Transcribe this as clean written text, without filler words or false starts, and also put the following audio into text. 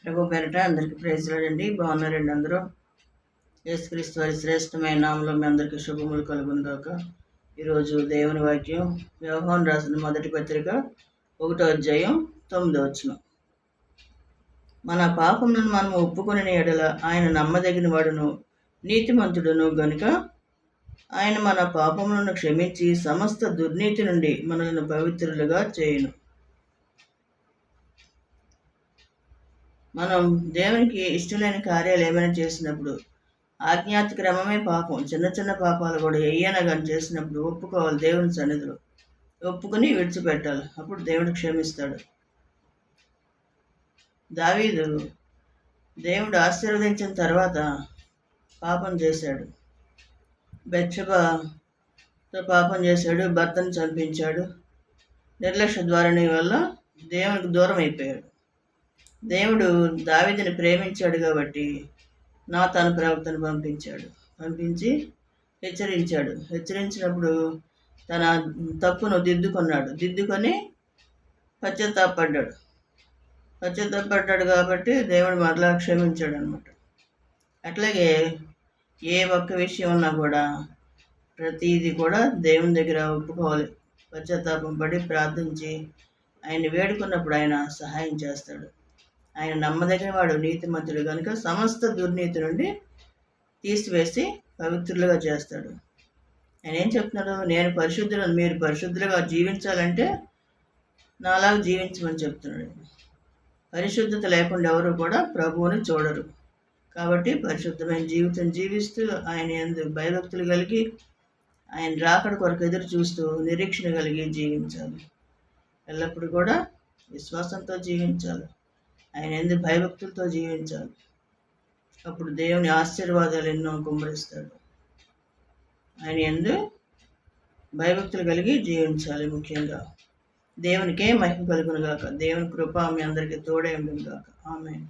ప్రభు పేరట అందరికీ ప్రైజ్లాడండి. బాగున్నారండి అందరూ? యేసుక్రీస్తు వారి శ్రేష్టమైన నామంలో మీ అందరికీ శుభములు కలుగును గాక. ఈరోజు దేవుని వాక్యం యోహాను రాసిన మొదటి పత్రిక 1వ అధ్యాయం 9వ వచనం. మన పాపములను మనం ఒప్పుకొనిన ఎడల ఆయన నమ్మదగిన వాడును నీతిమంతుడును గనుక ఆయన మన పాపములను క్షమించి సమస్త దుర్నీతి నుండి మనల్ని పవిత్రులుగా చేయును. మనం దేవునికి ఇష్టమైన కార్యాలు ఏమైనా చేసినప్పుడు ఆజ్ఞాత క్రమమే పాపం, చిన్న చిన్న పాపాలు కూడా ఏయైనా కానీ చేసినప్పుడు ఒప్పుకోవాలి. దేవుని సన్నిధిలో ఒప్పుకొని విడిచిపెట్టాలి. అప్పుడు దేవుడు క్షమిస్తాడు. దావీదు దేవుడు ఆశీర్వదించిన తర్వాత పాపం చేశాడు. బెత్షెబతో పాపం చేశాడు, భర్తను చంపించాడు. నిర్లక్ష్య ధోరణి వల్ల దేవునికి దూరం అయిపోయాడు. దేవుడు దావీదుని ప్రేమించాడు కాబట్టి నాతాను ప్రవక్తను పంపించి హెచ్చరించినప్పుడు తన తప్పును దిద్దుకొని పశ్చాత్తాపడ్డాడు కాబట్టి దేవుడు మరలా క్షమించాడు అనమాట. అట్లాగే ఏ ఒక్క విషయం ఉన్నా కూడా ప్రతిదీ కూడా దేవుని దగ్గర ఒప్పుకోవాలి. పశ్చాత్తాపం పడి ప్రార్థించి ఆయన వేడుకున్నప్పుడు ఆయన సహాయం చేస్తాడు. ఆయన నమ్మదగిన వాడు, నీతిమంతుడు కనుక సమస్త దుర్నీతి నుండి తీసివేసి పవిత్రులుగా చేస్తాడు. ఆయన ఏం చెప్తున్నాడు? నేను పరిశుద్ధులను, మీరు పరిశుద్ధులుగా జీవించాలంటే నాలాగా జీవించమని చెప్తున్నాడు. పరిశుద్ధత లేకుండా ఎవరు కూడా ప్రభువుని చూడరు. కాబట్టి పరిశుద్ధమైన జీవితం జీవిస్తూ ఆయన యందు భయభక్తులు కలిగి ఆయన రాకడ కొరకు ఎదురు చూస్తూ నిరీక్షణ కలిగి జీవించాలి. ఎల్లప్పుడూ కూడా విశ్వాసంతో జీవించాలి. ఆయన యందు భయభక్తులతో జీవించాలి. అప్పుడు దేవుని ఆశీర్వాదాలు ఎన్నో కుమ్మరిస్తాడు. ఆయన యందు భయభక్తులు కలిగి జీవించాలి. ముఖ్యంగా దేవునికే మహిమ కలుగును గాక. దేవుని కృప మీ అందరికీ తోడై ఉండును గాక. ఆమేన్.